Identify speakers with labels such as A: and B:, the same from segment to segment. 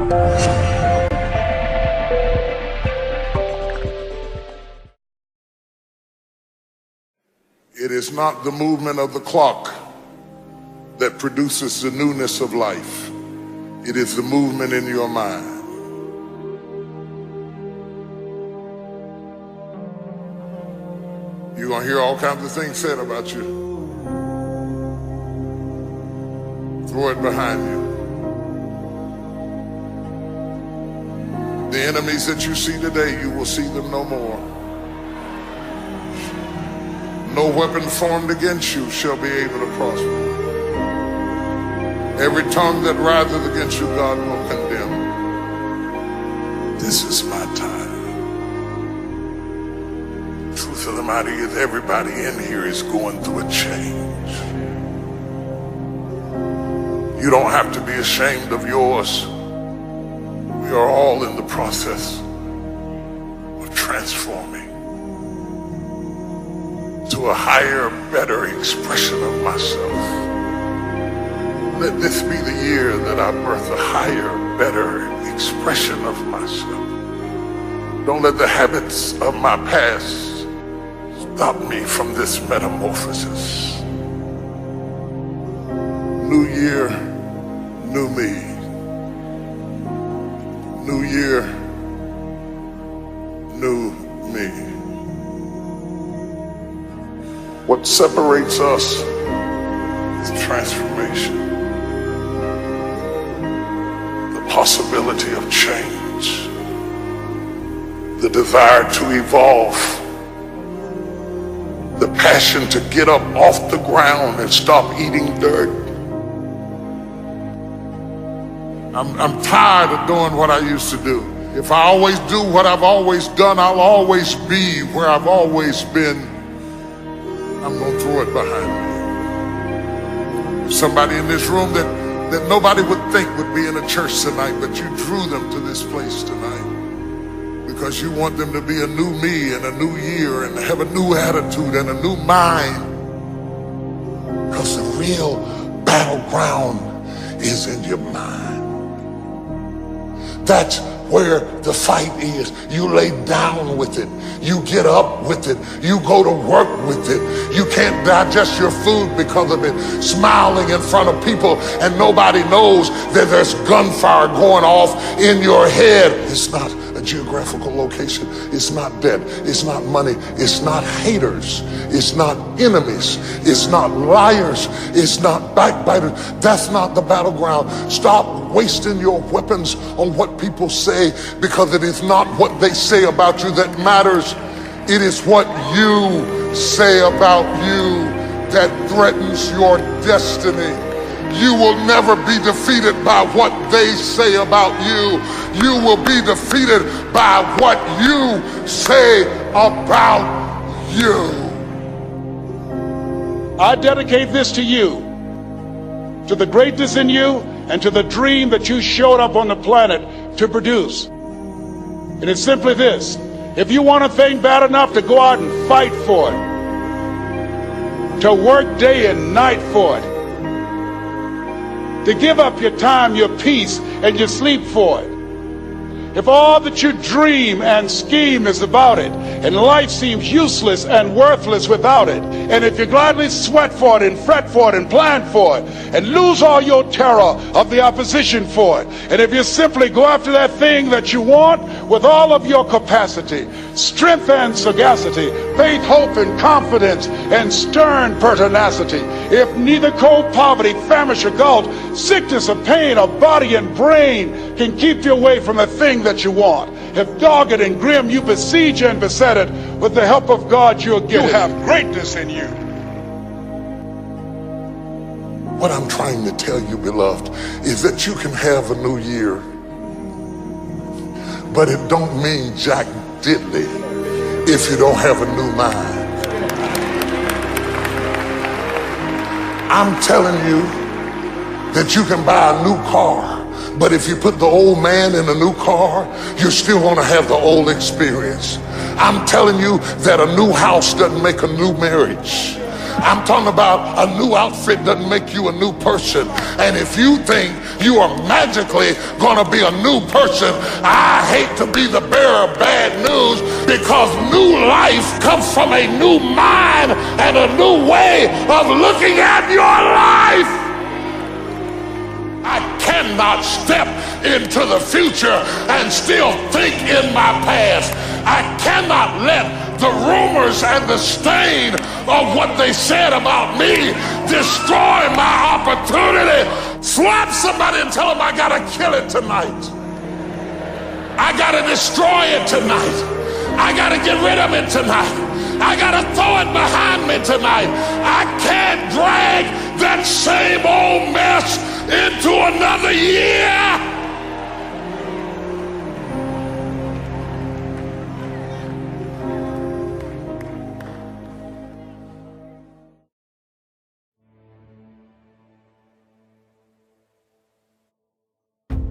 A: It is not the movement of the clock that produces the newness of life. It is the movement in your mind. You're going to hear all kinds of things said about you. Throw it behind you. The enemies that you see today, you will see them no more. No weapon formed against you shall be able to prosper. Every tongue that riseth against you, God will condemn. This is my time. Truth of the matter is, everybody in here is going through a change. You don't have to be ashamed of yours. We are all in the process of transforming to a higher, better expression of myself. Let this be the year that I birth a higher, better expression of myself. Don't let the habits of my past stop me from this metamorphosis. New year, new me. New year, new me. What separates us is transformation. The possibility of change. The desire to evolve. The passion to get up off the ground and stop eating dirt. I'm tired of doing what I used to do. If I always do what I've always done, I'll always be where I've always been. I'm going to throw it behind me. Somebody in this room that nobody would think would be in a church tonight, but you drew them to this place tonight because you want them to be a new me and a new year and have a new attitude and a new mind. Because the real battleground is in your mind. That's where the fight is. You lay down with it. You get up with it. You go to work with it. You can't digest your food because of it. Smiling in front of people and nobody knows that there's gunfire going off in your head. It's not a geographical location. It's not debt. It's not money. It's not haters. It's not enemies. It's not liars. It's not backbiters. That's not the battleground. Stop wasting your weapons on what people say, because it is not what they say about you that matters. It is what you say about you that threatens your destiny. You will never be defeated by what they say about you. You will be defeated by what you say about you.
B: I dedicate this to you, to the greatness in you, and to the dream that you showed up on the planet to produce. And it's simply this: if you want a thing bad enough to go out and fight for it, to work day and night for it, to give up your time, your peace, and your sleep for it, if all that you dream and scheme is about it, and life seems useless and worthless without it, and if you gladly sweat for it and fret for it and plan for it, and lose all your terror of the opposition for it, and if you simply go after that thing that you want with all of your capacity, strength and sagacity, faith, hope, and confidence, and stern pertinacity, if neither cold poverty, famish, or gulf, sickness or pain of body and brain can keep you away from the thing that you want, if dogged and grim you besiege and beset it, with the help of God you'll get it. You have greatness in you.
A: What I'm trying to tell you, beloved, is that you can have a new year, but it don't mean jack diddly if you don't have a new mind. I'm telling you that you can buy a new car, but if you put the old man in a new car, you're still going to have the old experience. I'm telling you that a new house doesn't make a new marriage. I'm talking about a new outfit doesn't make you a new person. And if you think you are magically going to be a new person, I hate to be the bearer of bad news, because new life comes from a new mind and a new way of looking at your life. I cannot step into the future and still think in my past. I cannot let the rumors and the stain of what they said about me destroy my opportunity. Slap somebody and tell them I gotta kill it tonight. I gotta destroy it tonight. I gotta get rid of it tonight. I gotta throw it behind me tonight. I can't drag that same old mess into another year.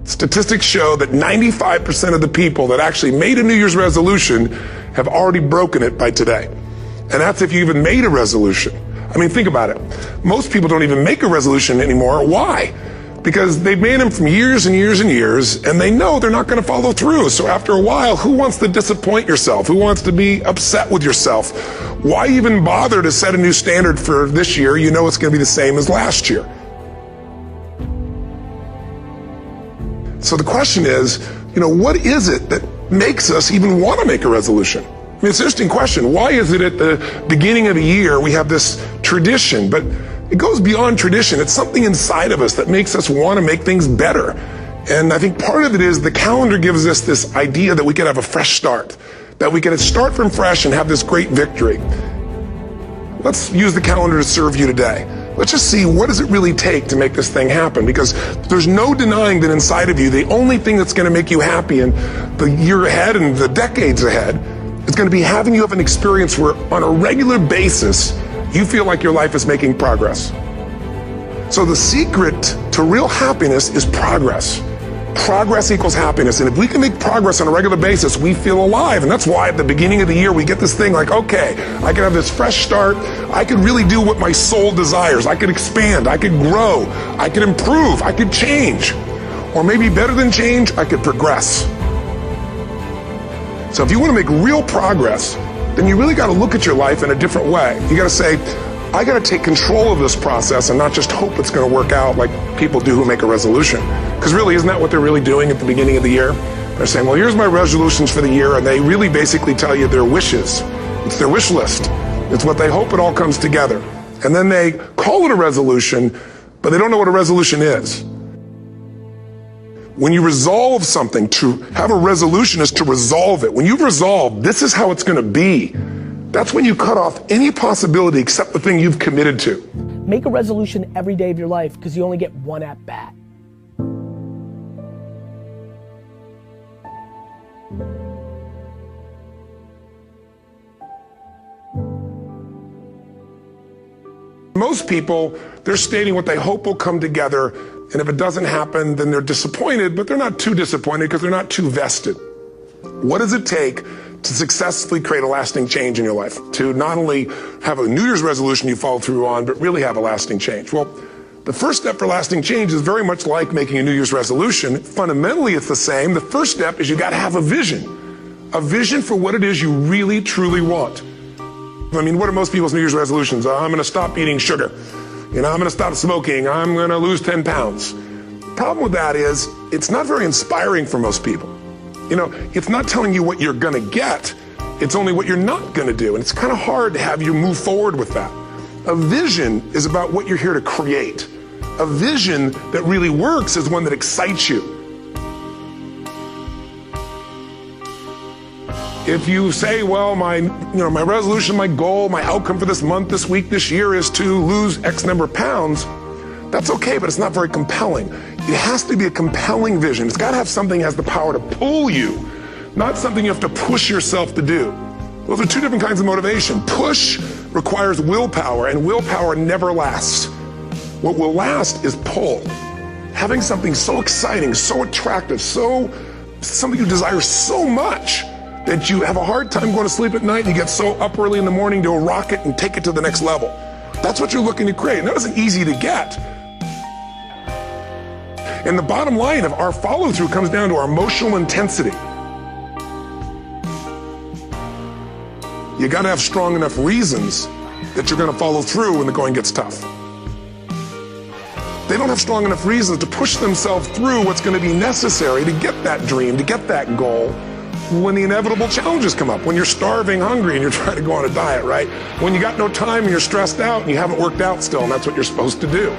C: Statistics show that 95% of the people that actually made a New Year's resolution have already broken it by today. And that's if you even made a resolution. I mean, think about it. Most people don't even make a resolution anymore. Why? Because they've made them from years and years and years, and they know they're not going to follow through. So after a while, who wants to disappoint yourself? Who wants to be upset with yourself? Why even bother to set a new standard for this year? You know it's going to be the same as last year. So the question is, what is it that makes us even want to make a resolution? I mean, it's an interesting question. Why is it at the beginning of the year we have this tradition, but it goes beyond tradition. It's something inside of us that makes us want to make things better. And I think part of it is the calendar gives us this idea that we could have a fresh start, that we could start from fresh and have this great victory. Let's use the calendar to serve you today. Let's just see, what does it really take to make this thing happen? Because there's no denying that inside of you, the only thing that's going to make you happy in the year ahead and the decades ahead is going to be having you have an experience where on a regular basis, you feel like your life is making progress. So the secret to real happiness is progress. Progress equals happiness. And if we can make progress on a regular basis, we feel alive. And that's why at the beginning of the year, we get this thing like, okay, I can have this fresh start. I can really do what my soul desires. I could expand. I could grow. I could improve. I could change. Or maybe better than change, I could progress. So if you want to make real progress, then you really got to look at your life in a different way. You got to say, I got to take control of this process and not just hope it's going to work out like people do who make a resolution. Because really, isn't that what they're really doing at the beginning of the year? They're saying, well, here's my resolutions for the year, and they really basically tell you their wishes. It's their wish list. It's what they hope it all comes together. And then they call it a resolution, but they don't know what a resolution is. When you resolve something, to have a resolution is to resolve it. When you've resolved, this is how it's going to be. That's when you cut off any possibility except the thing you've committed to.
D: Make a resolution every day of your life because you only get one at bat.
C: Most people, they're stating what they hope will come together, and if it doesn't happen, then they're disappointed, but they're not too disappointed because they're not too vested. What does it take to successfully create a lasting change in your life? To not only have a New Year's resolution you follow through on, but really have a lasting change? Well, the first step for lasting change is very much like making a New Year's resolution. Fundamentally, it's the same. The first step is you got to have a vision for what it is you really, truly want. I mean, what are most people's New Year's resolutions? I'm going to stop eating sugar. I'm going to stop smoking. I'm going to lose 10 pounds. The problem with that is it's not very inspiring for most people. It's not telling you what you're going to get. It's only what you're not going to do. And it's kind of hard to have you move forward with that. A vision is about what you're here to create. A vision that really works is one that excites you. If you say, well, my resolution, my goal, my outcome for this month, this week, this year is to lose X number of pounds, that's okay, but it's not very compelling. It has to be a compelling vision. It's got to have something that has the power to pull you, not something you have to push yourself to do. Those are two different kinds of motivation. Push requires willpower, and willpower never lasts. What will last is pull. Having something so exciting, so attractive, something you desire so much that you have a hard time going to sleep at night, and you get so up early in the morning to rock it and take it to the next level. That's what you're looking to create. And that isn't easy to get. And the bottom line of our follow-through comes down to our emotional intensity. You got to have strong enough reasons that you're going to follow through when the going gets tough. They don't have strong enough reasons to push themselves through what's going to be necessary to get that dream, to get that goal, when the inevitable challenges come up, when you're starving, hungry, and you're trying to go on a diet, right? When you got no time and you're stressed out and you haven't worked out still, and that's what you're supposed to do.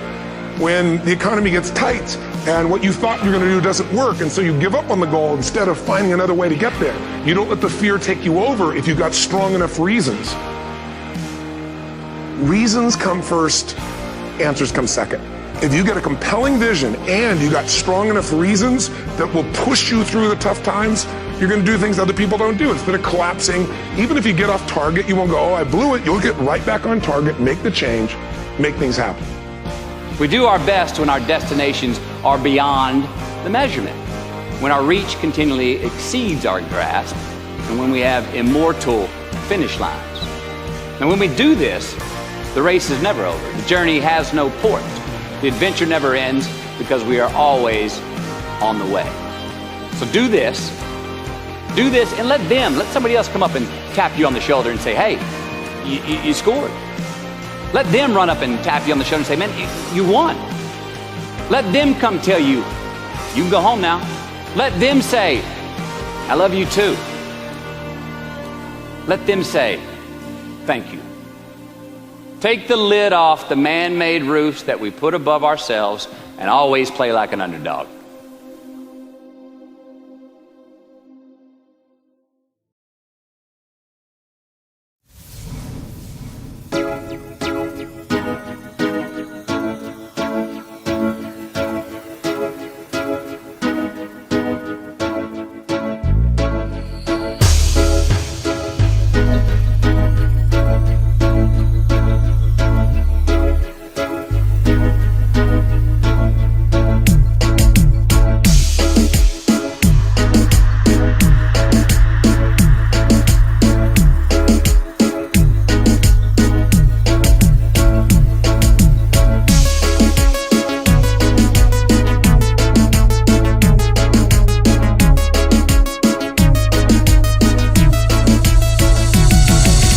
C: When the economy gets tight and what you thought you were going to do doesn't work, and so you give up on the goal instead of finding another way to get there. You don't let the fear take you over if you've got strong enough reasons. Reasons come first, answers come second. If you get a compelling vision and you got strong enough reasons that will push you through the tough times, you're going to do things other people don't do. Instead of collapsing, even if you get off target, you won't go, oh, I blew it. You'll get right back on target, make the change, make things happen.
E: We do our best when our destinations are beyond the measurement, when our reach continually exceeds our grasp, and when we have immortal finish lines. And when we do this, the race is never over. The journey has no port. The adventure never ends because we are always on the way. So do this, and let somebody else come up and tap you on the shoulder and say, hey, you scored. Let them run up and tap you on the shoulder and say, man, you won. Let them come tell you, you can go home now. Let them say, I love you too. Let them say, thank you. Take the lid off the man-made roofs that we put above ourselves and always play like an underdog.